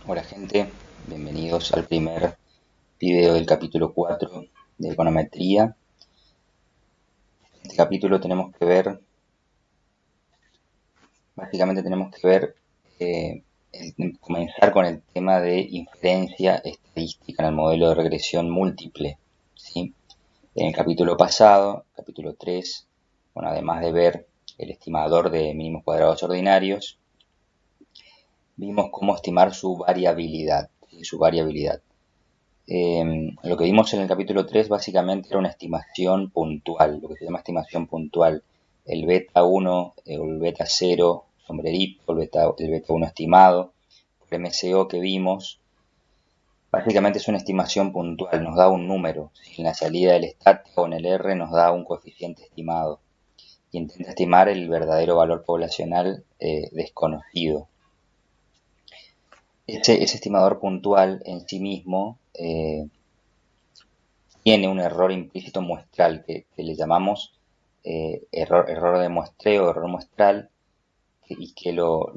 Hola gente, bienvenidos al primer video del capítulo 4 de econometría. En este capítulo básicamente tenemos que ver, comenzar con el tema de inferencia estadística en el modelo de regresión múltiple, ¿sí? En el capítulo pasado, capítulo 3, bueno, además de ver el estimador de mínimos cuadrados ordinarios, vimos cómo estimar su variabilidad, ¿sí? Lo que vimos en el capítulo 3 básicamente era una estimación puntual, lo que se llama estimación puntual. El beta 1 o el beta 0 sombrerito, el beta 1 estimado, por MCO que vimos, básicamente es una estimación puntual, nos da un número. Si en la salida del estático o en el R nos da un coeficiente estimado y intenta estimar el verdadero valor poblacional desconocido. Ese estimador puntual en sí mismo tiene un error implícito muestral que le llamamos error de muestreo, error muestral, y que lo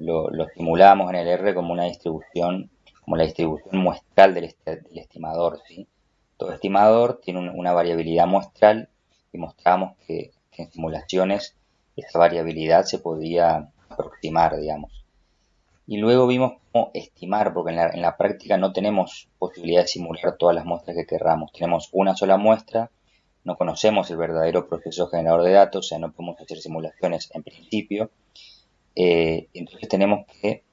simulamos en el R como una distribución, como la distribución muestral del estimador, ¿sí? Todo estimador tiene una variabilidad muestral y mostramos que en simulaciones esa variabilidad se podía aproximar, digamos. Y luego vimos cómo estimar, porque en la práctica no tenemos posibilidad de simular todas las muestras que querramos. Tenemos una sola muestra, no conocemos el verdadero proceso generador de datos, o sea, no podemos hacer simulaciones en principio. Entonces tenemos que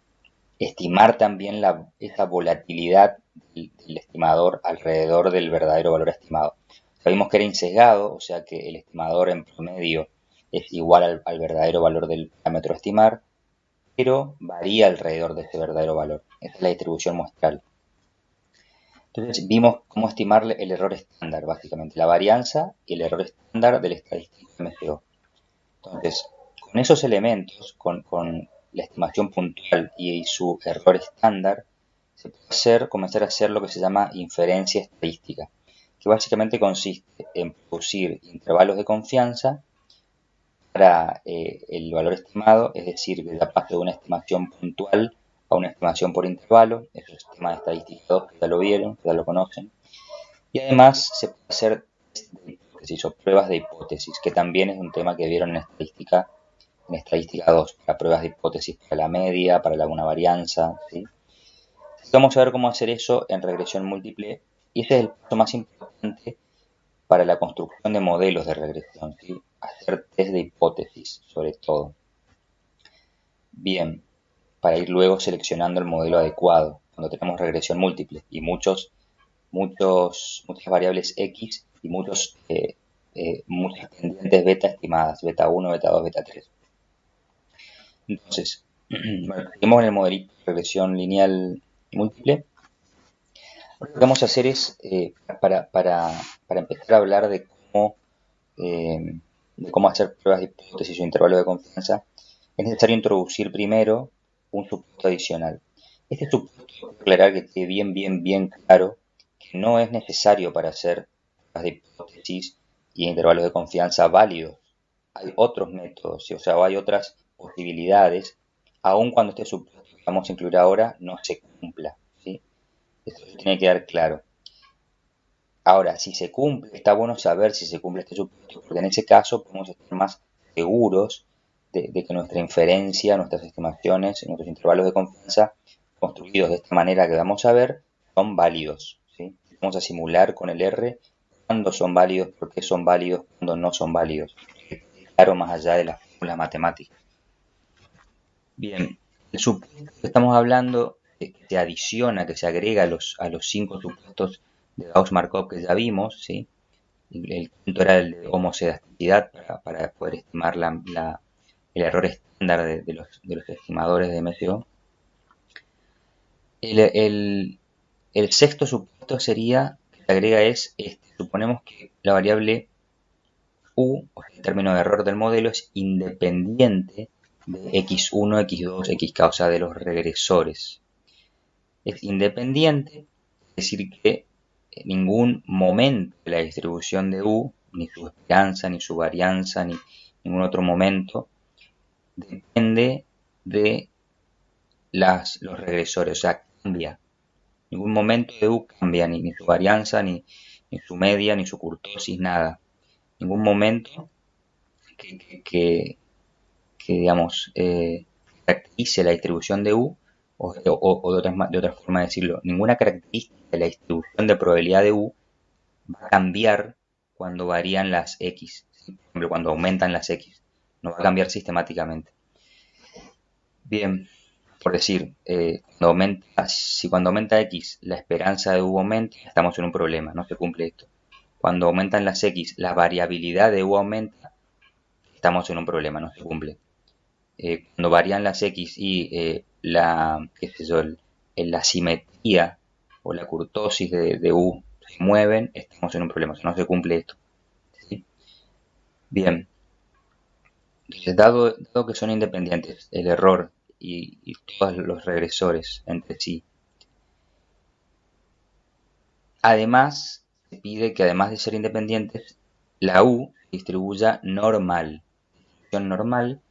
estimar también esa volatilidad del estimador alrededor del verdadero valor estimado. Sabemos que era insesgado, o sea que el estimador en promedio es igual al verdadero valor del parámetro a estimar, pero varía alrededor de ese verdadero valor. Esa es la distribución muestral. Entonces vimos cómo estimar el error estándar, básicamente, la varianza y el error estándar del estadístico MCO. Entonces, con esos elementos, con la estimación puntual y su error estándar, se puede comenzar a hacer lo que se llama inferencia estadística, que básicamente consiste en producir intervalos de confianza para el valor estimado, es decir, que ya pase de una estimación puntual a una estimación por intervalo. Eso es tema de estadística 2, que ya lo vieron, que ya lo conocen. Y además se puede hacer test de hipótesis o pruebas de hipótesis, que también es un tema que vieron en estadística 2, para pruebas de hipótesis para la media, para alguna varianza, ¿sí? Vamos a ver cómo hacer eso en regresión múltiple, y ese es el paso más importante para la construcción de modelos de regresión, ¿sí? Hacer test de hipótesis, sobre todo. Bien, para ir luego seleccionando el modelo adecuado, cuando tenemos regresión múltiple y muchas variables X y muchas pendientes beta estimadas, beta 1, beta 2, beta 3. Entonces, bueno, seguimos en el modelito de regresión lineal múltiple. Lo que vamos a hacer es, para empezar a hablar eh, de cómo hacer pruebas de hipótesis o intervalo de confianza, es necesario introducir primero un supuesto adicional. Este supuesto, quiero aclarar que quede bien claro que no es necesario para hacer pruebas de hipótesis y intervalos de confianza válidos. Hay otros métodos, ¿sí? O sea, hay otras posibilidades, aun cuando este supuesto que vamos a incluir ahora no se cumpla, ¿sí? Esto se tiene que quedar claro. Ahora, si se cumple, está bueno saber si se cumple este supuesto, porque en ese caso podemos estar más seguros de que nuestra inferencia, nuestras estimaciones, nuestros intervalos de confianza construidos de esta manera que vamos a ver, son válidos, ¿sí? Vamos a simular con el R cuándo son válidos, por qué son válidos, cuándo no son válidos. Claro, más allá de las fórmulas matemáticas. Bien, el supuesto que estamos hablando, que se adiciona, que se agrega a los 5 supuestos de Gauss-Markov que ya vimos, ¿sí? El quinto era el de homoscedasticiidad para poder estimar el error estándar de los estimadores de MCO. El sexto supuesto sería, que se agrega es, suponemos que la variable U, o sea, el término de error del modelo, es independiente de x1, x2, xk, o sea, de los regresores. Es independiente, es decir, que en ningún momento de la distribución de U, ni su esperanza, ni su varianza, ni ningún otro momento, depende de los regresores. O sea, cambia. Ningún momento de U cambia, ni su varianza, ni su media, ni su kurtosis, nada. Ningún momento que, que- que- digamos, caracterice la distribución de U, o de otra forma de decirlo, ninguna característica de la distribución de probabilidad de U va a cambiar cuando varían las X, ¿sí? Por ejemplo, cuando aumentan las X, no va a cambiar sistemáticamente. Bien, por decir, si cuando aumenta X la esperanza de U aumenta, estamos en un problema, no se cumple esto. Cuando aumentan las X, la variabilidad de U aumenta, estamos en un problema, no se cumple. Cuando varían las X y qué sé yo, la simetría o la kurtosis de U se mueven, estamos en un problema, o sea, no se cumple esto. ¿Sí? Bien, entonces, dado que son independientes el error y todos los regresores entre sí, además se pide que además de ser independientes, la U se distribuya normal, distribución normal,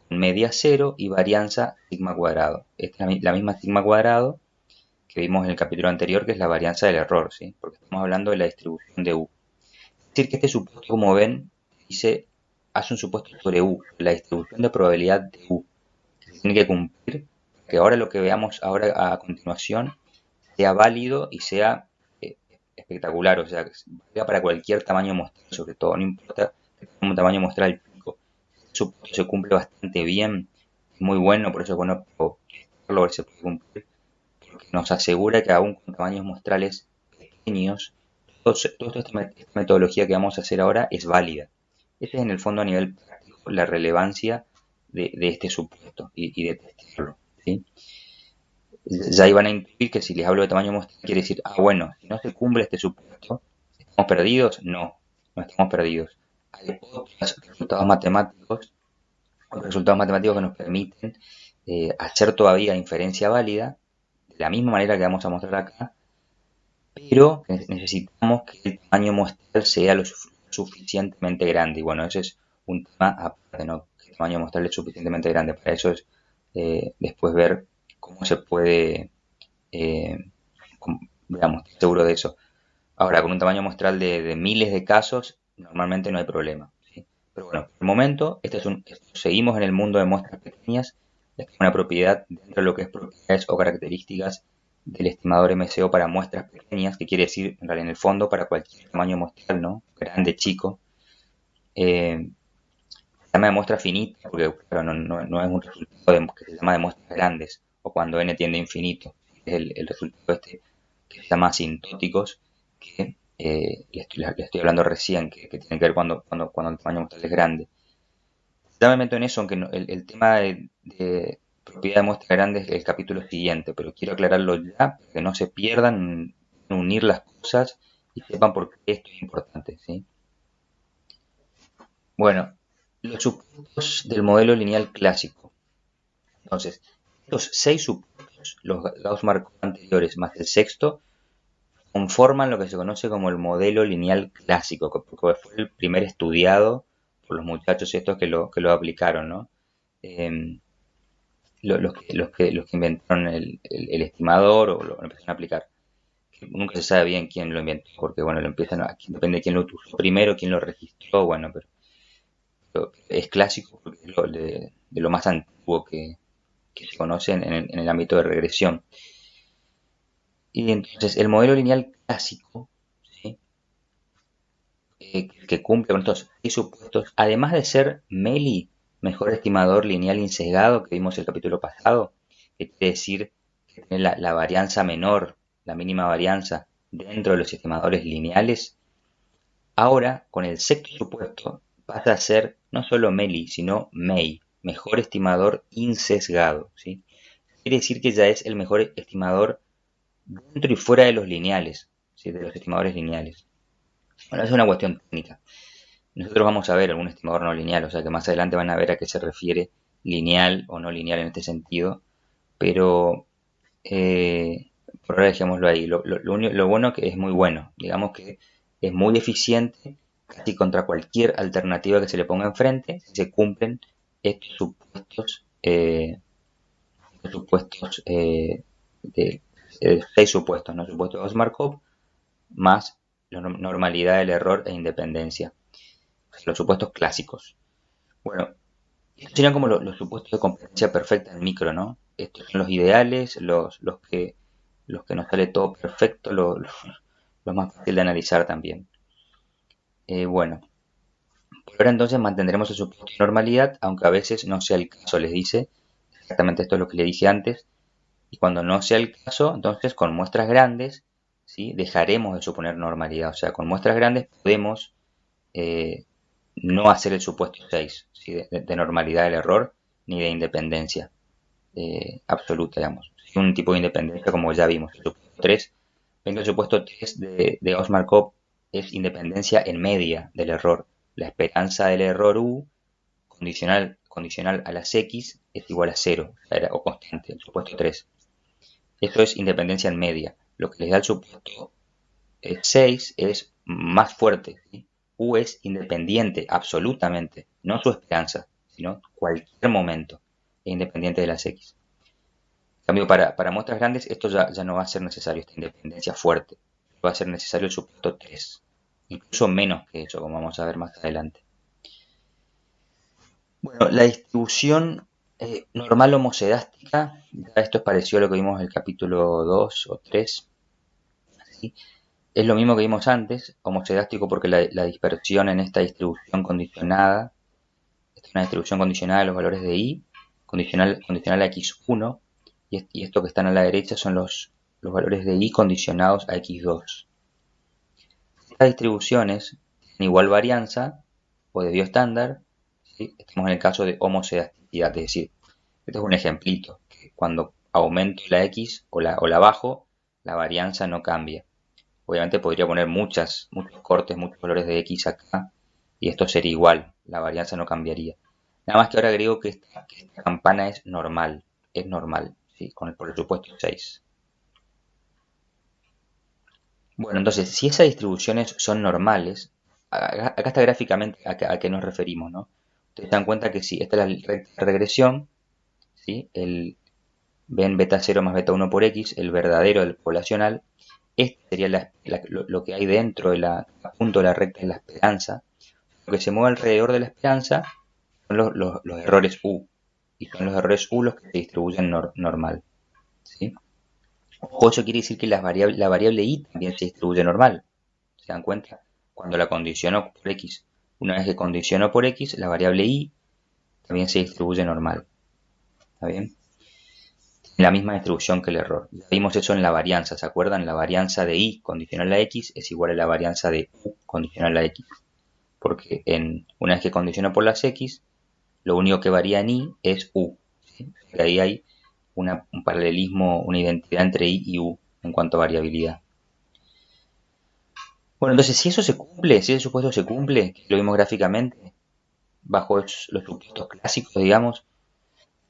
media cero y varianza sigma cuadrado. Esta es la misma sigma cuadrado que vimos en el capítulo anterior, que es la varianza del error, ¿sí? Porque estamos hablando de la distribución de U. Es decir, que este supuesto, como ven, hace un supuesto sobre U, la distribución de probabilidad de U, que se tiene que cumplir, que ahora lo que veamos ahora a continuación sea válido y sea espectacular, o sea, que valga para cualquier tamaño muestral, sobre todo, no importa un tamaño muestral chico. Este supuesto se cumple bastante bien, es muy bueno, por eso es bueno a ver si se puede cumplir, porque nos asegura que aún con tamaños muestrales pequeños, toda esta metodología que vamos a hacer ahora es válida. Ese es en el fondo a nivel práctico la relevancia de este supuesto y de testarlo, ¿sí? Ya iban a intuir que si les hablo de tamaño muestral quiere decir, bueno, si no se cumple este supuesto, ¿estamos perdidos? No, no estamos perdidos. Hay otros resultados matemáticos que nos permiten hacer todavía inferencia válida, de la misma manera que vamos a mostrar acá, pero necesitamos que el tamaño muestral sea lo suficientemente grande. Y bueno, ese es un tema aparte, ¿no? Que el tamaño muestral es suficientemente grande. Para eso es después ver cómo se puede, eh, digamos, estoy seguro de eso. Ahora, con un tamaño muestral de miles de casos, normalmente no hay problema, ¿sí? Pero bueno, por el momento, seguimos en el mundo de muestras pequeñas. Esta es una propiedad dentro de lo que es propiedades o características del estimador MCO para muestras pequeñas, que quiere decir, en realidad, en el fondo, para cualquier tamaño muestral, ¿no? Grande, chico. Se llama de muestra finita, porque claro, no es un resultado que se llama de muestras grandes, o cuando n tiende a infinito. Es el resultado este que se llama asintóticos, que le estoy hablando recién, que tiene que ver cuando el tamaño muestral es grande. Ya me meto en eso, aunque el tema de propiedad de muestra grande es el capítulo siguiente, pero quiero aclararlo ya, para que no se pierdan en unir las cosas y sepan por qué esto es importante, ¿sí? Bueno, los supuestos del modelo lineal clásico. Entonces, estos 6 supuestos, los Gauss-Markov anteriores más el sexto, conforman lo que se conoce como el modelo lineal clásico, porque fue el primer estudiado por los muchachos estos que lo aplicaron, ¿no? Eh, los que inventaron el estimador o lo empezaron a aplicar. Nunca se sabe bien quién lo inventó, porque bueno, depende de quién lo usó primero, quién lo registró, bueno, pero es clásico porque es de lo más antiguo que se conoce en el ámbito de regresión. Y entonces el modelo lineal clásico, ¿sí? Que cumple con estos 6 supuestos, además de ser MELI, mejor estimador lineal insesgado que vimos el capítulo pasado, que quiere decir que tiene la varianza menor, la mínima varianza dentro de los estimadores lineales, ahora con el sexto supuesto pasa a ser no solo MELI, sino MEI, mejor estimador insesgado, ¿sí? Quiere decir que ya es el mejor estimador dentro y fuera de los lineales, ¿sí? De los estimadores lineales. Bueno, es una cuestión técnica. Nosotros vamos a ver algún estimador no lineal, o sea que más adelante van a ver a qué se refiere lineal o no lineal en este sentido, pero por ahora dejémoslo ahí. Lo bueno que es muy bueno, digamos que es muy eficiente casi contra cualquier alternativa que se le ponga enfrente, si se cumplen estos supuestos, 6 supuestos, ¿no? Supuesto de Gauss-Markov más la normalidad del error e independencia. Los supuestos clásicos. Bueno, estos serían como los supuestos de competencia perfecta en micro, ¿no? Estos son los ideales, los que nos sale todo perfecto, los más fácil de analizar también. Bueno, por ahora entonces mantendremos el supuesto de normalidad, aunque a veces no sea el caso, les dice. Exactamente esto es lo que le dije antes. Y cuando no sea el caso, entonces con muestras grandes, ¿sí? Dejaremos de suponer normalidad. O sea, con muestras grandes podemos eh, no hacer el supuesto 6, ¿sí? De normalidad del error ni de independencia absoluta, digamos. Un tipo de independencia como ya vimos. El supuesto 3, ven que el supuesto 3 de Gauss-Markov es independencia en media del error. La esperanza del error U condicional a las X es igual a 0, o constante, el supuesto 3. Eso es independencia en media. Lo que les da el supuesto 6 es más fuerte, ¿sí? U es independiente absolutamente, no su esperanza, sino cualquier momento es independiente de las X. En cambio, para muestras grandes esto ya no va a ser necesario, esta independencia fuerte. Va a ser necesario el supuesto 3, incluso menos que eso, como vamos a ver más adelante. Bueno, la distribución normal homocedástica, esto es parecido a lo que vimos en el capítulo 2 o 3, ¿sí? Es lo mismo que vimos antes, homocedástico porque la dispersión en esta distribución condicionada, esta es una distribución condicionada a los valores de i, condicional a x1, y esto que están a la derecha son los valores de i condicionados a x2. Estas distribuciones tienen igual varianza o desvío estándar, ¿sí? Estamos en el caso de homocedasticidad, es decir, este es un ejemplito, que cuando aumento la x o la bajo, la varianza no cambia. Obviamente podría poner muchos cortes, muchos valores de x acá, y esto sería igual, la varianza no cambiaría. Nada más que ahora agrego que esta campana es normal, ¿sí? Por el supuesto 6. Bueno, entonces, si esas distribuciones son normales, acá está gráficamente a qué nos referimos, ¿no? Ustedes se dan cuenta que si esta es la recta de regresión, ¿sí? Ven beta 0 más beta 1 por x, el verdadero del poblacional. Este sería lo que hay dentro de a punto de la recta de la esperanza. Lo que se mueve alrededor de la esperanza son los errores U. Y son los errores U los que se distribuyen normal, ¿sí? O eso quiere decir que la variable I también se distribuye normal. ¿Se dan cuenta? Cuando la condiciono por X. Una vez que condiciono por X, la variable I también se distribuye normal. ¿Está bien? La misma distribución que el error. Ya vimos eso en la varianza, ¿se acuerdan? La varianza de i condicional a x es igual a la varianza de u condicional a x. Porque una vez que condiciono por las x, lo único que varía en i es u, ¿sí? Y ahí hay un paralelismo, una identidad entre i y u en cuanto a variabilidad. Bueno, entonces si eso se cumple, si ese supuesto se cumple, que lo vimos gráficamente, bajo los supuestos clásicos, digamos,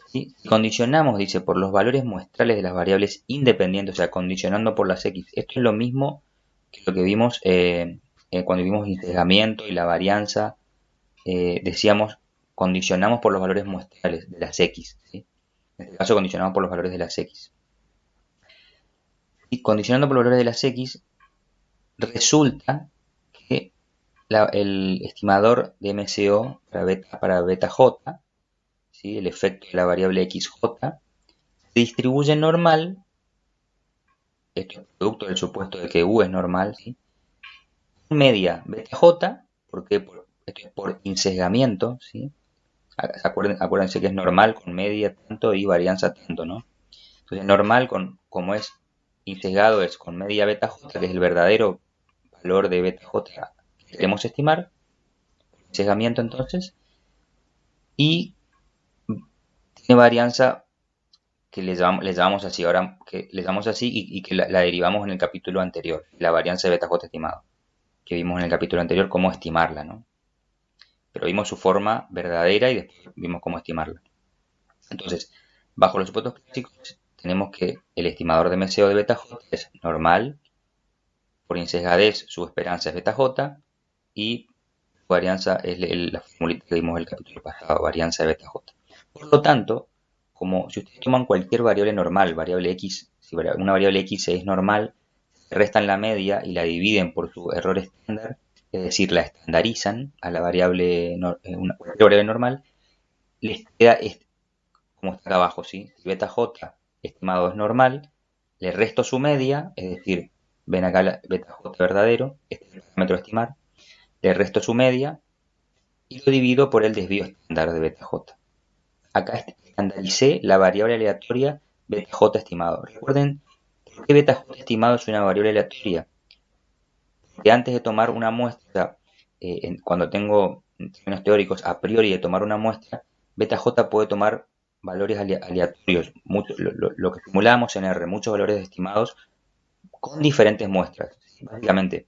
¿sí? Si condicionamos, dice, por los valores muestrales de las variables independientes, o sea, condicionando por las x. Esto es lo mismo que lo que vimos cuando vimos integramiento y la varianza. Decíamos, condicionamos por los valores muestrales de las x, ¿sí? En este caso, condicionamos por los valores de las x. Y condicionando por los valores de las x, resulta que el estimador de MCO para beta j, ¿sí? El efecto de la variable xj, se distribuye normal, esto es producto del supuesto de que U es normal, ¿sí? Media beta j, porque esto es por insesgamiento, ¿sí? Acuérdense que es normal con media tanto y varianza tanto, ¿no? Entonces normal como es insesgado es con media beta j, que es el verdadero valor de beta j que queremos estimar, insesgamiento entonces, y tiene varianza que le llamamos así ahora, que le llamamos así y que la derivamos en el capítulo anterior, la varianza de beta j estimado, que vimos en el capítulo anterior cómo estimarla, ¿no? Pero vimos su forma verdadera y después vimos cómo estimarla. Entonces, bajo los supuestos clásicos, tenemos que el estimador de MCO de beta j es normal, por insesgadez su esperanza es beta j y su varianza es la formulita que vimos en el capítulo pasado, varianza de beta j. Por lo tanto, como si ustedes toman cualquier variable normal, variable x, si una variable x es normal, restan la media y la dividen por su error estándar, es decir, la estandarizan a la variable, cualquier variable normal, les queda como está acá abajo, ¿sí? Si beta j estimado es normal, le resto su media, es decir, ven acá la beta j verdadero, este es el parámetro a estimar, le resto su media y lo divido por el desvío estándar de beta j. Acá estandaricé la variable aleatoria beta j estimado. Recuerden, ¿por qué beta j estimado es una variable aleatoria? Porque antes de tomar una muestra, cuando tengo en términos teóricos, a priori de tomar una muestra, beta j puede tomar valores aleatorios, lo que simulamos en R, muchos valores estimados con diferentes muestras. Básicamente,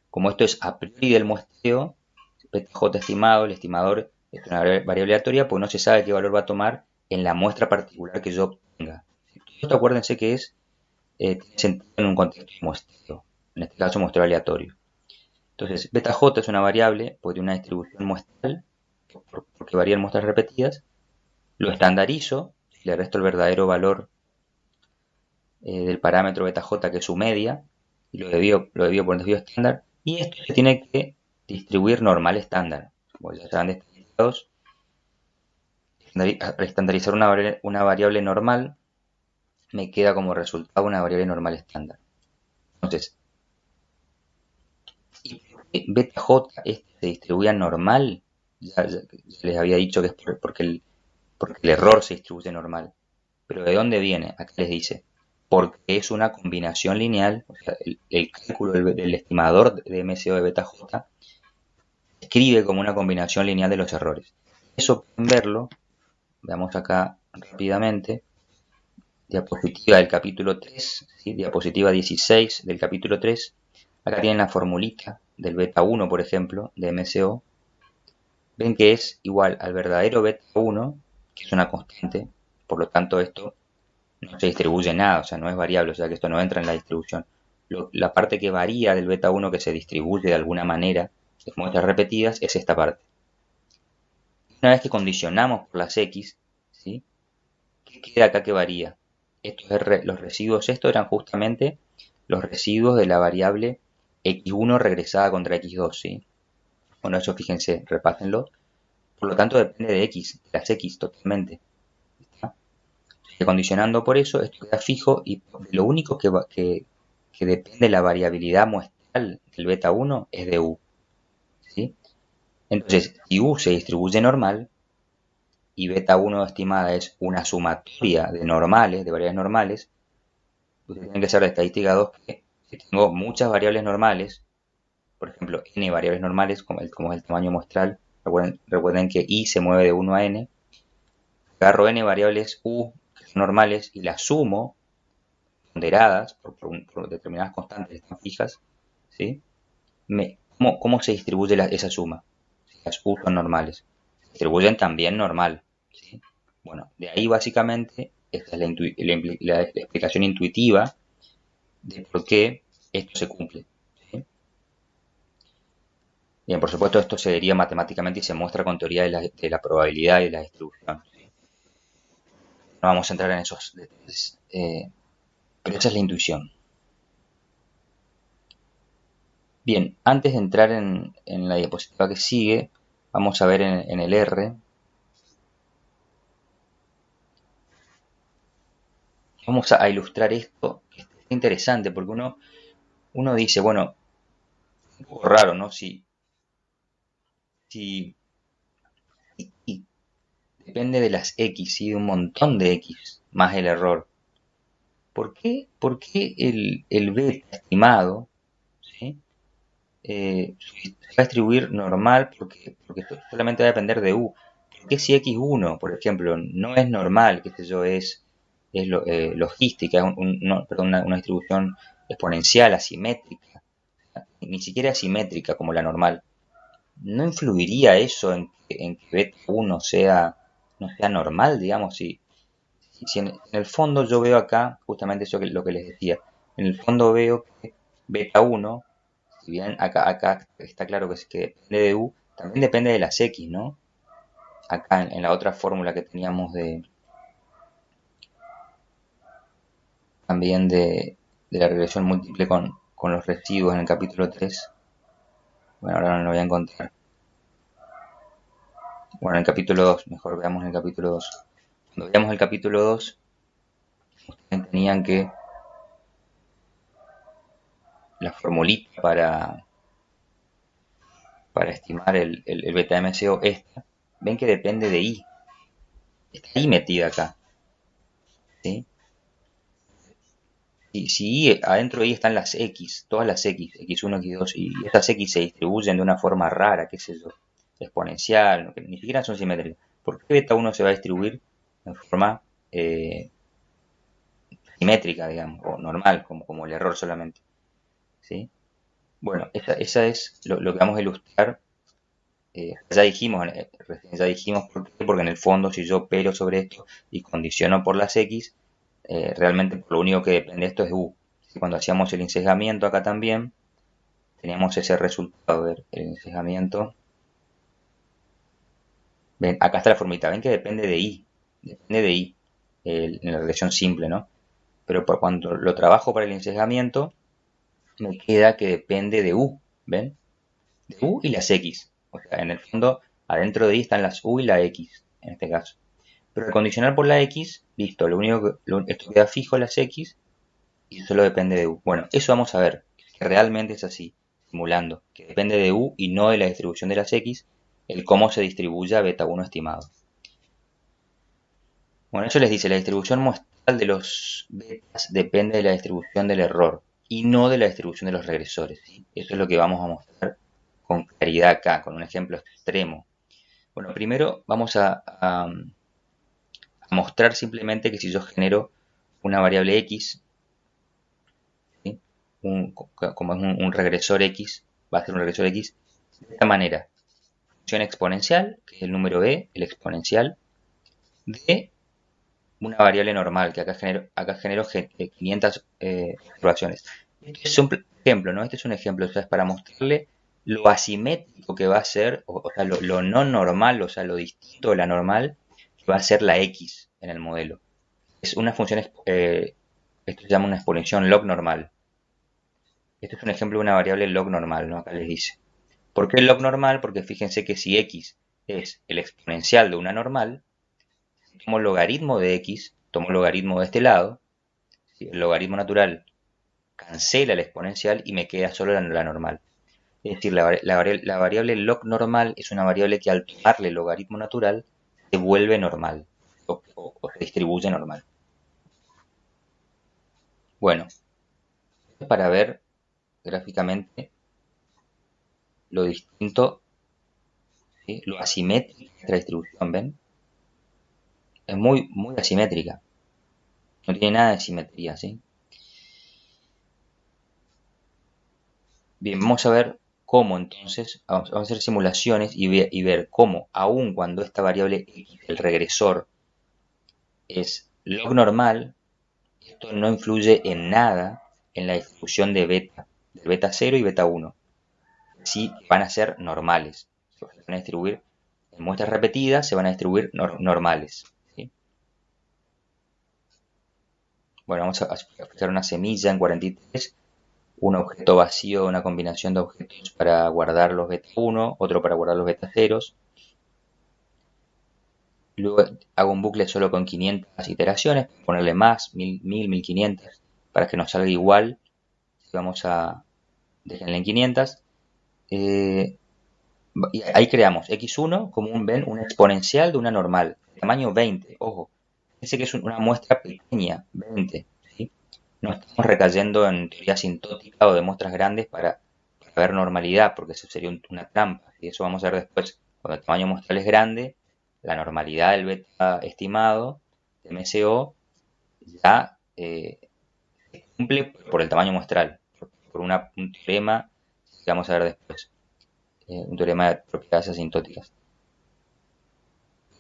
como esto es a priori del muestreo, beta j estimado, el estimador es una variable aleatoria, pues no se sabe qué valor va a tomar en la muestra particular que yo obtenga. Esto acuérdense que tiene sentido en un contexto de muestreo, en este caso muestreo aleatorio. Entonces, beta j es una variable, pues de una distribución muestral, porque varían muestras repetidas, lo estandarizo, le resto el verdadero valor del parámetro beta j, que es su media, y lo divido por el desvío estándar, y esto se tiene que distribuir normal estándar. Como ya saben de estandarizados, al estandarizar una variable normal, me queda como resultado una variable normal estándar. Entonces, ¿y por qué beta j se distribuye normal? Ya les había dicho que es porque el error se distribuye normal. Pero ¿de dónde viene? Acá les dice, porque es una combinación lineal, o sea, el cálculo del estimador de MCO de beta j escribe como una combinación lineal de los errores. Eso pueden verlo, veamos acá rápidamente, diapositiva del capítulo 3, ¿sí? Diapositiva 16 del capítulo 3, acá tienen la formulita del beta 1, por ejemplo, de MCO, ven que es igual al verdadero beta 1, que es una constante, por lo tanto esto no se distribuye nada, o sea, no es variable, o sea que esto no entra en la distribución. La parte que varía del beta 1 que se distribuye de alguna manera, de muestras repetidas, es esta parte. Una vez que condicionamos por las x, ¿sí? ¿Qué queda acá que varía? Los residuos, estos eran justamente los residuos de la variable x1 regresada contra x2, ¿sí? Bueno, eso fíjense, repásenlo. Por lo tanto, depende de x, de las x totalmente. Condicionando por eso, esto queda fijo y lo único que depende de la variabilidad muestral del beta 1 es de u. ¿Sí? Entonces, si u se distribuye normal y beta 1 estimada es una sumatoria de normales, de variables normales, ustedes tienen que hacer la estadística 2 que si tengo muchas variables normales, por ejemplo, n variables normales, como es el tamaño muestral, recuerden que i se mueve de 1 a n, agarro n variables u normales y las sumo ponderadas por determinadas constantes que están fijas, ¿sí? ¿Cómo se distribuye esa suma? Si las u son normales. Se distribuyen también normal, ¿sí? Bueno, de ahí básicamente esta es la explicación intuitiva de por qué esto se cumple, ¿sí? Bien, por supuesto esto se deriva matemáticamente y se muestra con teoría de la probabilidad y de la distribución, ¿sí? No vamos a entrar en esos detalles, pero esa es la intuición. Bien, antes de entrar en la diapositiva que sigue, vamos a ver en el R. Vamos a ilustrar esto, que es interesante, porque uno dice, bueno, un poco raro, ¿no? Si y depende de las X, ¿sí? De un montón de X, más el error. ¿Por qué el beta estimado, ¿sí? Se va a distribuir normal porque solamente va a depender de U? ¿Por qué si X1, por ejemplo, no es normal, qué sé yo, es logística, perdón, una distribución exponencial, asimétrica, ni siquiera asimétrica como la normal? ¿No influiría eso en que beta 1 no sea normal, digamos? Si en el fondo yo veo acá, justamente eso lo que les decía, en el fondo veo que beta 1, si bien acá está claro que depende de U, también depende de las X, ¿no? Acá en la otra fórmula que teníamos también de la regresión múltiple con los residuos en el capítulo 3. Bueno, ahora no lo voy a encontrar. Bueno, en el capítulo 2, mejor veamos el capítulo 2. Cuando veamos el capítulo 2, ustedes tenían que la formulita para estimar el beta MCO esta, ven que depende de I. Está I metida acá. ¿Sí? Si I, adentro de I están las X, todas las X, X1, X2, y estas X se distribuyen de una forma rara, qué sé yo, exponencial, que ni siquiera son simétricas. ¿Por qué beta 1 se va a distribuir en forma simétrica, digamos, o normal, como el error solamente? ¿Sí? Bueno, esa es lo que vamos a ilustrar. Ya dijimos por qué, porque en el fondo si yo pero sobre esto y condiciono por las X, realmente lo único que depende de esto es U. Cuando hacíamos el encejamiento acá también, teníamos ese resultado, a ver, el encejamiento. Ven, acá está la formita, ven que depende de I, en la regresión simple, ¿no? Pero cuando lo trabajo para el encejamiento, me queda que depende de U, ¿ven? De U y las X. O sea, en el fondo, adentro de I están las U y la X, en este caso. Pero al condicionar por la X, listo, esto queda fijo las X y solo depende de U. Bueno, eso vamos a ver, que realmente es así, simulando, que depende de U y no de la distribución de las X, el cómo se distribuye a beta 1 estimado. Bueno, eso les dice, la distribución muestral de los betas depende de la distribución del error y no de la distribución de los regresores. ¿Sí? Eso es lo que vamos a mostrar con claridad acá, con un ejemplo extremo. Bueno, primero vamos a mostrar simplemente que si yo genero una variable X, ¿sí? Como es un regresor X, va a ser un regresor X de esta manera. Función exponencial, que es el número e, el exponencial, de una variable normal, que acá genero 500 observaciones. Este es un ejemplo, ¿no? Este es un ejemplo, o sea, es para mostrarle lo asimétrico que va a ser, o sea, lo no normal, o sea, lo distinto de la normal, que va a ser la X en el modelo. Es una función, esto se llama una exponenciación log normal. Este es un ejemplo de una variable log normal, ¿no? Acá les dice. ¿Por qué log normal? Porque fíjense que si X es el exponencial de una normal, tomo logaritmo de X, tomo logaritmo de este lado, ¿sí? El logaritmo natural cancela el exponencial y me queda solo la normal. Es decir, la variable log normal es una variable que al tomarle logaritmo natural se vuelve normal o se distribuye normal. Bueno, para ver gráficamente lo distinto, ¿sí? Lo asimétrica de esta distribución, ¿ven? Es muy, muy asimétrica. No tiene nada de simetría, ¿sí? Bien, vamos a ver cómo entonces, vamos a hacer simulaciones y ver cómo, aun cuando esta variable x, el regresor, es log normal, esto no influye en nada en la distribución de beta 0 y beta 1. Sí van a ser normales. Se van a distribuir en muestras repetidas, se van a distribuir normales. ¿Sí? Bueno, vamos a aplicar una semilla en 43, un objeto vacío, una combinación de objetos para guardar los beta 1, otro para guardar los beta 0. Luego hago un bucle solo con 500 iteraciones, ponerle más, 1000, 1500, para que nos salga igual. Si vamos a dejarle en 500. Y ahí creamos x1 como ven, una exponencial de una normal, tamaño 20, ojo. Fíjense que es una muestra pequeña, 20. ¿Sí? No estamos recayendo en teoría asintótica o de muestras grandes para ver normalidad, porque eso sería una trampa. Y eso vamos a ver después. Cuando el tamaño muestral es grande, la normalidad del beta estimado de MCO ya se cumple por el tamaño muestral, por un teorema que vamos a ver después, un teorema de propiedades asintóticas.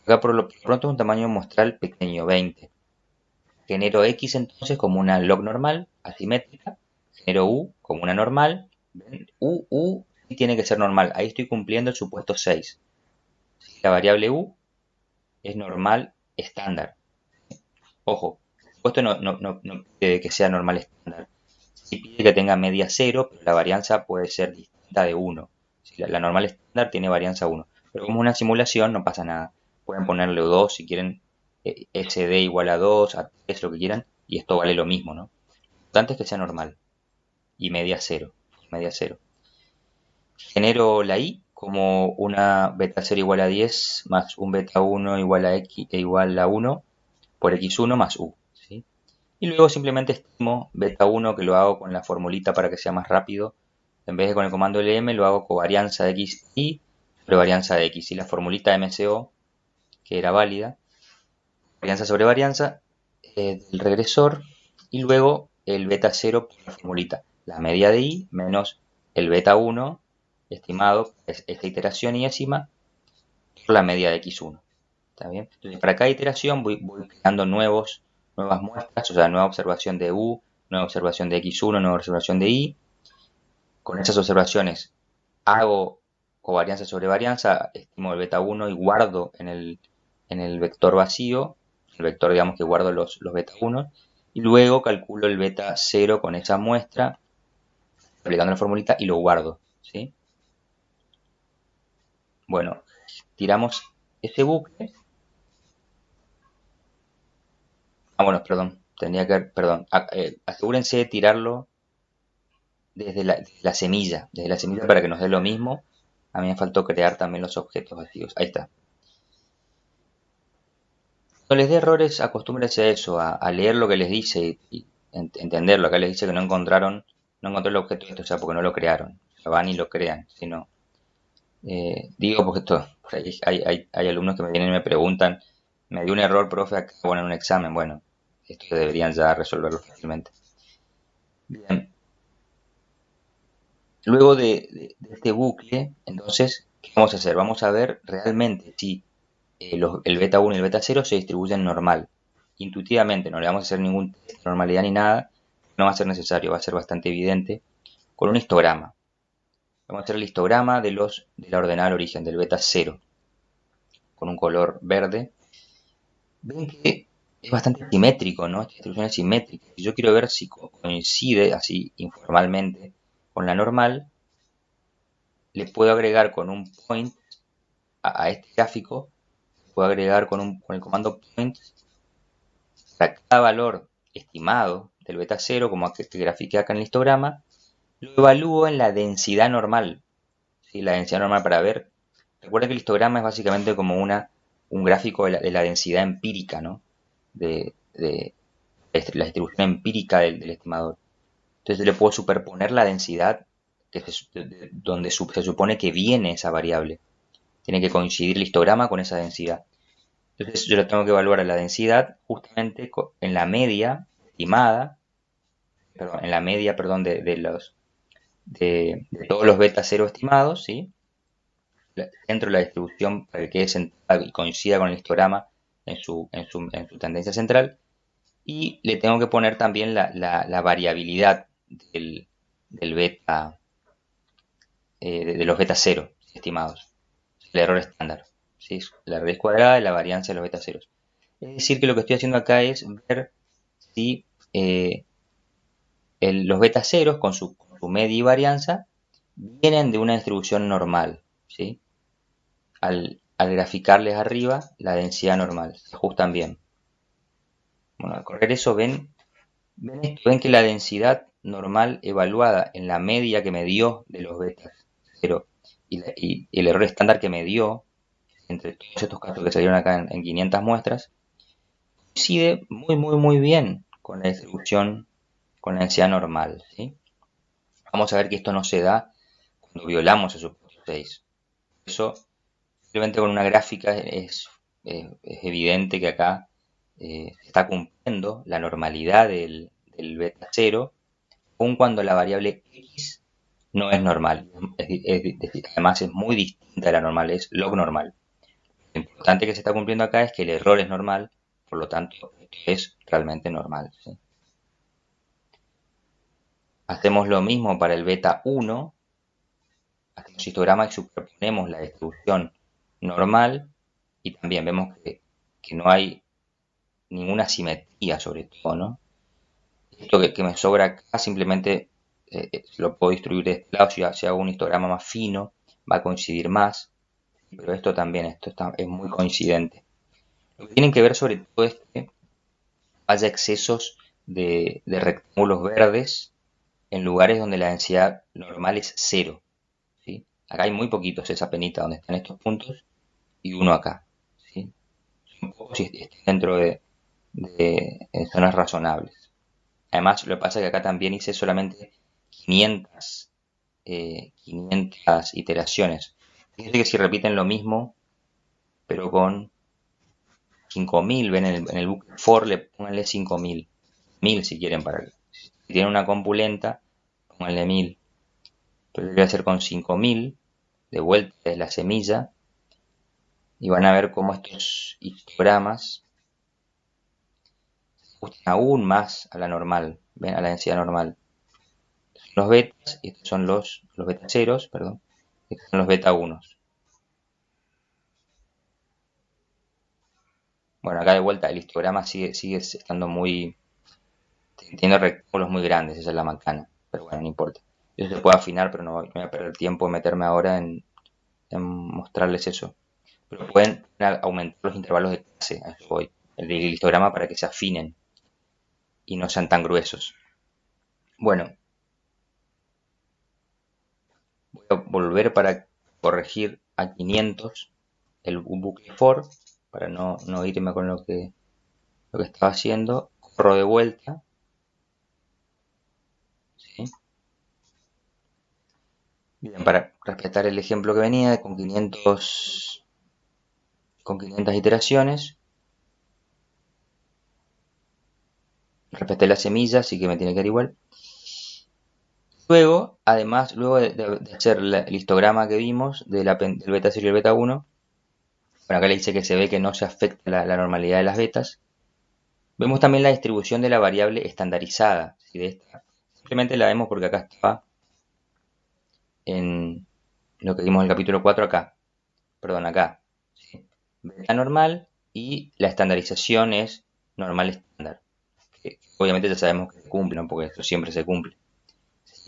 Acá por lo pronto es un tamaño muestral pequeño, 20. Genero X entonces como una log normal, asimétrica. Genero U como una normal. ¿Ven? U tiene que ser normal. Ahí estoy cumpliendo el supuesto 6. La variable U es normal estándar. Ojo, supuesto no pide que sea normal estándar. Sí pide que tenga media 0, pero la varianza puede ser distinta de 1. Si la normal estándar tiene varianza 1. Pero como es una simulación, no pasa nada. Pueden ponerle 2 si quieren, SD igual a 2, a 3, lo que quieran, y esto vale lo mismo, ¿no? Lo importante es que sea normal. Y media 0. Media 0. Genero la i como una beta 0 igual a 10 más un beta 1 igual a x e igual a 1 por x1 más u. ¿Sí? Y luego simplemente estimo beta 1, que lo hago con la formulita para que sea más rápido. En vez de con el comando lm, lo hago con varianza de x y sobre varianza de x. Y la formulita MCO, que era válida, varianza sobre varianza del regresor. Y luego el beta 0 por la formulita, la media de i menos el beta 1 estimado, es esta iteración iésima, por la media de x1. ¿Está bien? Entonces, para cada iteración voy creando nuevas muestras, o sea, nueva observación de u, nueva observación de x1, nueva observación de y. Con esas observaciones hago covarianza sobre varianza, estimo el beta 1 y guardo en el vector vacío, el vector, digamos, que guardo los beta 1, y luego calculo el beta 0 con esa muestra, aplicando la formulita, y lo guardo, ¿sí? Bueno, tiramos este bucle. Bueno, perdón, perdón, asegúrense de tirarlo desde la semilla para que nos dé lo mismo. A mí me faltó crear también los objetos vacíos. Ahí está. Cuando les dé errores, acostúmbrense a eso, a leer lo que les dice y entenderlo. Acá les dice que no encontró el objeto este, o sea, porque no lo crearon. O sea, van y lo crean, sino, digo porque por ahí hay alumnos que me vienen y me preguntan, me dio un error, profe, acá, bueno, en un examen. Bueno, esto deberían ya resolverlo fácilmente. Bien, luego de este bucle, entonces, ¿qué vamos a hacer? Vamos a ver realmente si el beta 1 y el beta 0 se distribuyen normal. Intuitivamente, no le vamos a hacer ningún test de normalidad ni nada, no va a ser necesario, va a ser bastante evidente, con un histograma. Vamos a hacer el histograma de la ordenada al origen, del beta 0, con un color verde. Ven que es bastante simétrico, ¿no? Esta distribución es simétrica. Si yo quiero ver si coincide, así informalmente, con la normal, le puedo agregar con un point a este gráfico, puedo agregar con el comando point para cada valor estimado del beta 0, como que grafiqué acá en el histograma, lo evalúo en la densidad normal. ¿Sí? La densidad normal para ver. Recuerden que el histograma es básicamente como un gráfico de la densidad empírica, ¿no? De la distribución empírica del estimador. Entonces le puedo superponer la densidad donde se supone que viene esa variable. Tiene que coincidir el histograma con esa densidad. Entonces yo lo tengo que evaluar a la densidad justamente en la media estimada, perdón, en la media, perdón, de todos los beta 0 estimados, ¿sí? Dentro de la distribución para que quede centrado y coincida con el histograma en su tendencia central. Y le tengo que poner también la variabilidad del beta, de los beta 0 estimados, el error estándar, ¿sí? La raíz cuadrada y la varianza de los beta 0. Es decir, que lo que estoy haciendo acá es ver si los beta ceros con su media y varianza vienen de una distribución normal, ¿sí? Al graficarles arriba la densidad normal, se ajustan bien. Bueno, al correr eso ven que la densidad normal evaluada en la media que me dio de los beta 0 y el error estándar que me dio entre todos estos casos que salieron acá en 500 muestras, coincide muy, muy, muy bien con la distribución, con la densidad normal, ¿sí? Vamos a ver que esto no se da cuando violamos el supuesto 6. Eso, simplemente con una gráfica es evidente que acá se está cumpliendo la normalidad del beta 0, aun cuando la variable x no es normal. Además es muy distinta de la normal, es log normal. Lo importante que se está cumpliendo acá es que el error es normal, por lo tanto esto es realmente normal, ¿sí? Hacemos lo mismo para el beta 1, hacemos histograma y superponemos la distribución normal y también vemos que no hay ninguna simetría energía sobre todo, ¿no? Esto que me sobra acá simplemente lo puedo distribuir de este lado. Si hago un histograma más fino, va a coincidir más, pero esto también, es muy coincidente. Lo que tienen que ver sobre todo es que haya excesos de rectángulos verdes en lugares donde la densidad normal es cero, ¿sí? Acá hay muy poquitos, esa penita donde están estos puntos y uno acá, ¿sí? Son pocos y están dentro de zonas razonables. Además, lo que pasa es que acá también hice solamente 500 iteraciones. Fíjense que si repiten lo mismo, pero con 5000, ven en el bucle for, pónganle 5000. 1000 si quieren para que. Si tienen una compu lenta, pónganle 1000. Pero yo lo voy a hacer con 5000, de vuelta de la semilla, y van a ver cómo estos histogramas se ajustan aún más a la normal, ven, a la densidad normal. Estos son los betas y estos son los beta ceros, perdón, y estos son los beta 1. Bueno, acá de vuelta el histograma sigue estando muy, teniendo rectángulos muy grandes, esa es la macana, pero bueno, no importa. Eso se puede afinar, pero no voy a perder tiempo en meterme ahora en mostrarles eso. Pero pueden aumentar los intervalos de clase, a eso voy, el del histograma para que se afinen y no sean tan gruesos. Bueno, voy a volver para corregir a 500 el bucle for, para no irme con lo que estaba haciendo. Corro de vuelta, ¿sí? Bien, para respetar el ejemplo que venía con 500 iteraciones, respeté la semilla, así que me tiene que dar igual. Luego, además, luego de hacer el histograma que vimos del beta 0 y el beta 1, bueno, acá le dice que se ve que no se afecta la normalidad de las betas. Vemos también la distribución de la variable estandarizada. ¿Sí? De esta. Simplemente la vemos porque acá estaba en lo que vimos en el capítulo 4 acá. Perdón, acá. ¿Sí? Beta normal y la estandarización es normal estándar. Que obviamente ya sabemos que se cumple, ¿no? Porque esto siempre se cumple.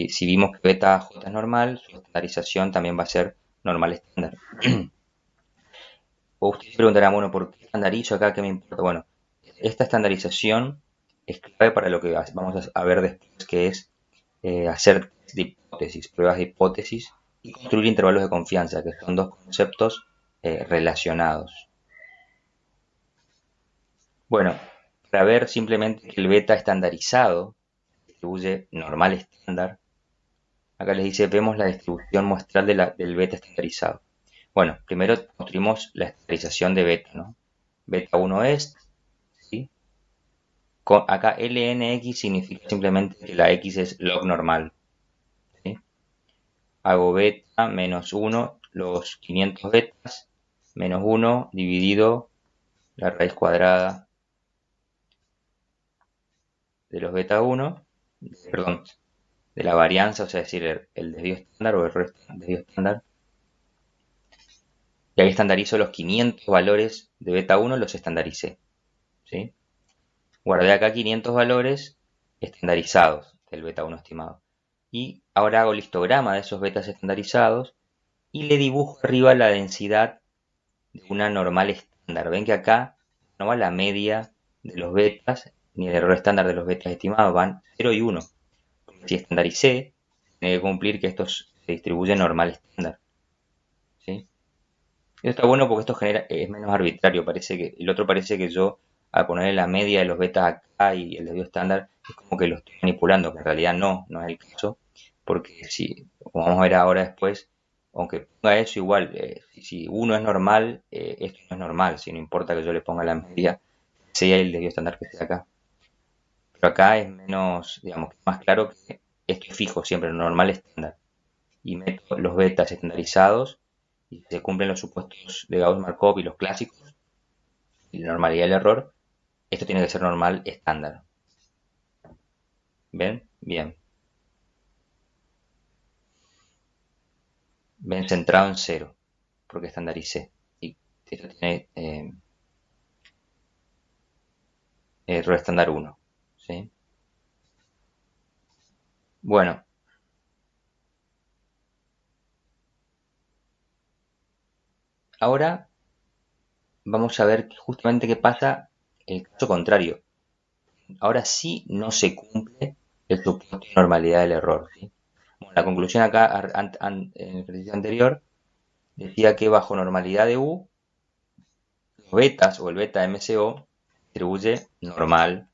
Si vimos que beta j es normal, su estandarización también va a ser normal estándar. O ustedes se preguntarán, bueno, ¿por qué estandarizo acá? ¿Qué me importa? Bueno, esta estandarización es clave para lo que vamos a ver después, que es hacer de hipótesis, pruebas de hipótesis y construir intervalos de confianza, que son dos conceptos relacionados. Bueno, para ver simplemente que el beta estandarizado distribuye normal estándar, acá les dice, vemos la distribución muestral del beta estandarizado. Bueno, primero construimos la estandarización de beta, ¿no? Beta 1 es, ¿sí? Acá lnx significa simplemente que la x es log normal, ¿sí? Hago beta menos 1, los 500 betas, menos 1 dividido la raíz cuadrada de los beta 1, perdón, de la varianza, o sea, es decir, el desvío estándar o el desvío estándar. Y ahí estandarizo los 500 valores de beta 1, los estandaricé, ¿sí? Guardé acá 500 valores estandarizados del beta 1 estimado. Y ahora hago el histograma de esos betas estandarizados y le dibujo arriba la densidad de una normal estándar. Ven que acá no va la media de los betas ni el error estándar de los betas estimados, van 0 y 1. Porque si estandaricé, tiene que cumplir que estos se distribuyen normal estándar, ¿sí? Esto está bueno porque esto es menos arbitrario. El otro parece que yo, al ponerle la media de los betas acá y el desvío estándar, es como que lo estoy manipulando, que en realidad no es el caso. Porque si, como vamos a ver ahora después, aunque ponga eso igual, si uno es normal, esto no es normal, si no importa que yo le ponga la media, sea el desvío estándar que sea acá. Pero acá es menos, digamos, más claro que esto es fijo siempre, normal estándar. Y meto los betas estandarizados y se cumplen los supuestos de Gauss-Markov y los clásicos y la normalidad del error, esto tiene que ser normal estándar. ¿Ven? Bien. Ven centrado en cero, porque estandaricé. Y esto tiene error estándar 1. ¿Sí? Bueno, ahora vamos a ver justamente qué pasa en el caso contrario. Ahora sí no se cumple el supuesto de normalidad del error. ¿Sí? Bueno, la conclusión acá en el ejercicio anterior decía que bajo normalidad de U, los betas o el beta MCO distribuye normal,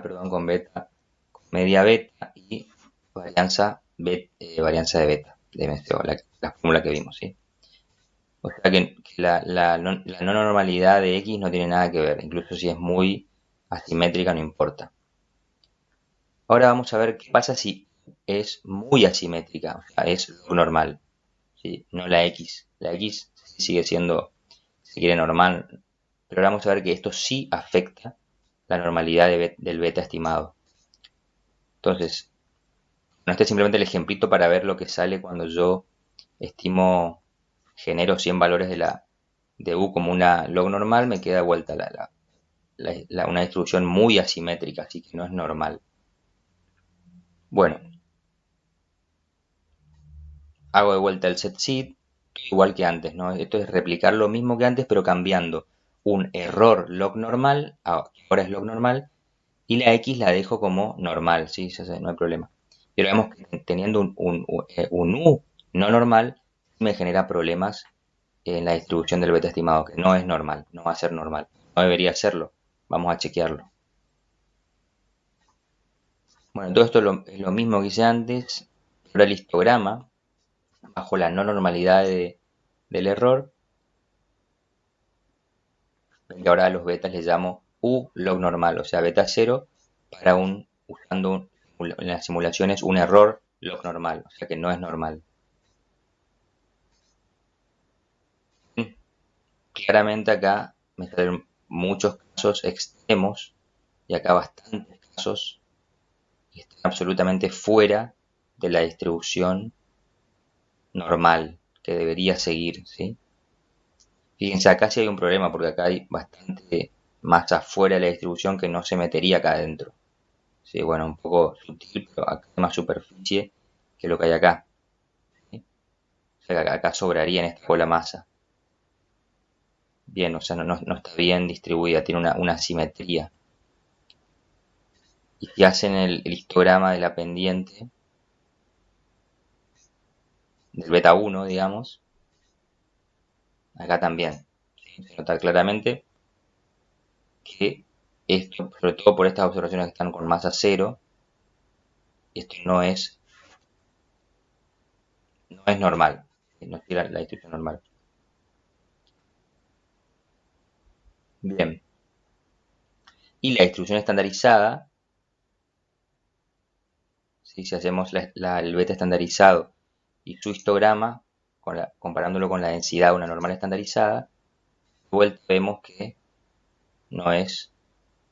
perdón, con beta, con media beta y varianza de beta de MCO, la fórmula que vimos, ¿sí? O sea que la no normalidad de X no tiene nada que ver, incluso si es muy asimétrica no importa. Ahora vamos a ver qué pasa si es muy asimétrica, o sea, es lo normal, ¿sí? No la X. La X sigue siendo, si quiere, normal, pero ahora vamos a ver que esto sí afecta la normalidad del beta estimado. Entonces, bueno, este es simplemente el ejemplito para ver lo que sale cuando yo estimo, genero 100 valores de U como una log normal, me queda vuelta una distribución muy asimétrica, así que no es normal. Bueno, hago de vuelta el set seed, igual que antes, ¿no? Esto es replicar lo mismo que antes, pero cambiando un error log normal, que ahora es log normal, y la X la dejo como normal, ¿sí? No hay problema. Pero vemos que teniendo un U no normal, me genera problemas en la distribución del beta estimado, que no es normal, no va a ser normal. No debería serlo. Vamos a chequearlo. Bueno, todo esto es lo mismo que hice antes, pero el histograma, bajo la no normalidad del error, ven que ahora a los betas les llamo U log normal, o sea, beta 0, para usando en las simulaciones un error log normal, o sea que no es normal. Claramente acá me salen muchos casos extremos y acá bastantes casos que están absolutamente fuera de la distribución normal que debería seguir, ¿sí? Fíjense, acá sí hay un problema porque acá hay bastante más afuera de la distribución que no se metería acá adentro. Sí, bueno, un poco sutil, pero acá hay más superficie que lo que hay acá. ¿Sí? O sea, que acá sobraría en esta cola masa. Bien, o sea, no está bien distribuida, tiene una asimetría. Y si hacen el histograma de la pendiente, del beta 1, digamos, acá también. ¿Sí? Se nota claramente que esto, sobre todo por estas observaciones que están con masa cero, esto no es normal. No es la distribución normal. Bien. Y la distribución estandarizada, ¿sí? Si hacemos el beta estandarizado y su histograma, comparándolo con la densidad de una normal estandarizada, de vuelta vemos que no es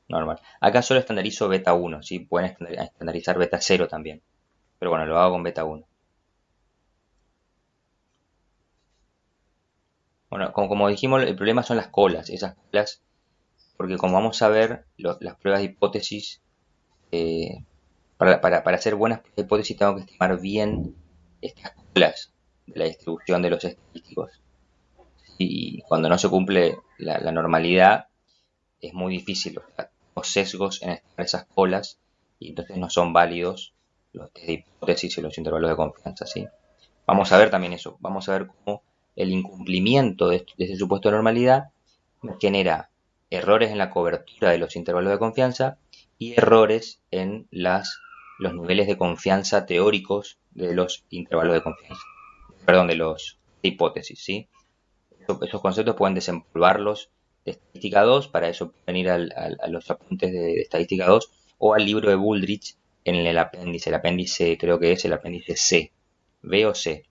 normal. Acá solo estandarizo beta 1, ¿sí? Pueden estandarizar beta 0 también. Pero bueno, lo hago con beta 1. Bueno, como dijimos, el problema son las colas. Esas colas, porque como vamos a ver, las pruebas de hipótesis, eh, para hacer buenas pruebas de hipótesis tengo que estimar bien estas colas de la distribución de los estadísticos. Y cuando no se cumple la normalidad, es muy difícil. O sea, los sesgos en esas colas y entonces no son válidos los test de hipótesis y los intervalos de confianza, ¿sí? Vamos a ver también eso. Vamos a ver cómo el incumplimiento de ese supuesto de normalidad genera errores en la cobertura de los intervalos de confianza y errores en los niveles de confianza teóricos de los intervalos de confianza. Perdón, de los de hipótesis, ¿sí? Esos conceptos pueden desempolvarlos de Estadística 2, para eso pueden ir a los apuntes de Estadística 2 o al libro de Bullrich en el apéndice creo que es el apéndice C, B o C,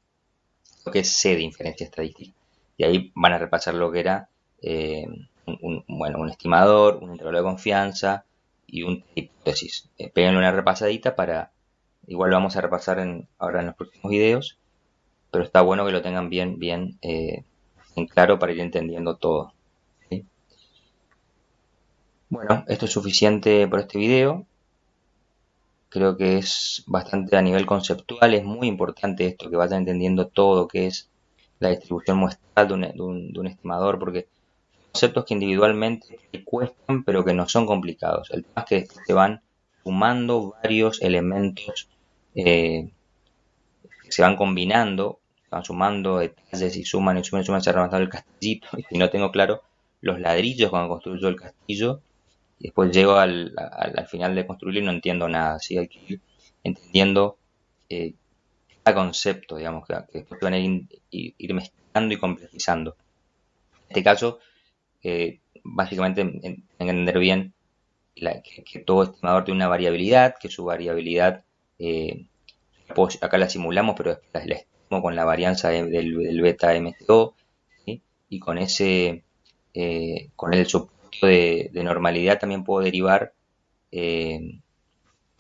creo que es C de inferencia estadística. Y ahí van a repasar lo que era bueno, un estimador, un intervalo de confianza y un hipótesis. Péguenle una repasadita igual lo vamos a repasar ahora en los próximos videos, pero está bueno que lo tengan bien en claro para ir entendiendo todo. ¿Sí? Bueno, esto es suficiente por este video. Creo que es bastante a nivel conceptual, es muy importante esto, que vayan entendiendo todo, que es la distribución muestral de un estimador, porque son conceptos que individualmente te cuestan, pero que no son complicados. El tema es que después se van sumando varios elementos, que se van combinando, se van sumando detalles y suman, se va levantando el castillito, y si no tengo claro los ladrillos cuando construyo el castillo, y después llego al final de construirlo y no entiendo nada, ¿sí? Hay que ir entendiendo eh, cada concepto, digamos, que después se van a ir mezclando y complejizando. En este caso, básicamente tienen que entender bien que todo estimador tiene una variabilidad, que su variabilidad, eh, acá la simulamos, pero después la estimo con la varianza del beta MCO, ¿sí? Y con el supuesto de normalidad también eh,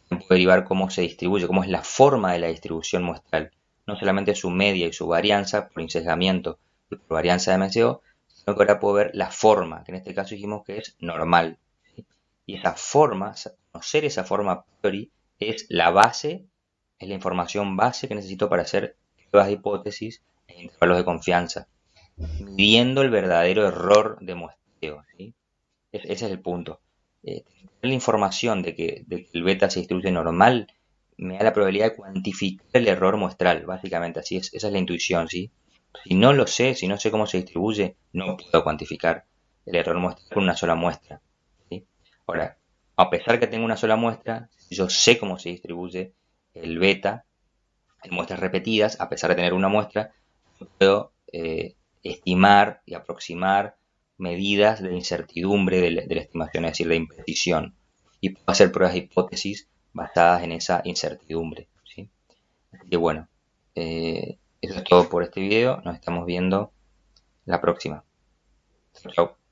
puedo derivar cómo se distribuye, cómo es la forma de la distribución muestral. No solamente su media y su varianza por insesgamiento y por varianza de MCO, sino que ahora puedo ver la forma, que en este caso dijimos que es normal. ¿Sí? Y esa forma, conocer esa forma a priori, es la base, es la información base que necesito para hacer pruebas de hipótesis en intervalos de confianza, midiendo el verdadero error de muestreo. ¿Sí? Ese es el punto. Tener la información de que el beta se distribuye normal me da la probabilidad de cuantificar el error muestral, básicamente, así es, esa es la intuición, ¿sí? Si no lo sé, si no sé cómo se distribuye, no puedo cuantificar el error muestral con una sola muestra, ¿sí? Ahora, a pesar que tengo una sola muestra, si yo sé cómo se distribuye el beta en muestras repetidas, a pesar de tener una muestra, puedo estimar y aproximar medidas de incertidumbre de la estimación, es decir, de imprecisión, y puedo hacer pruebas de hipótesis basadas en esa incertidumbre, ¿sí? Así que bueno, eso es todo por este video, nos estamos viendo la próxima. Chao, chao.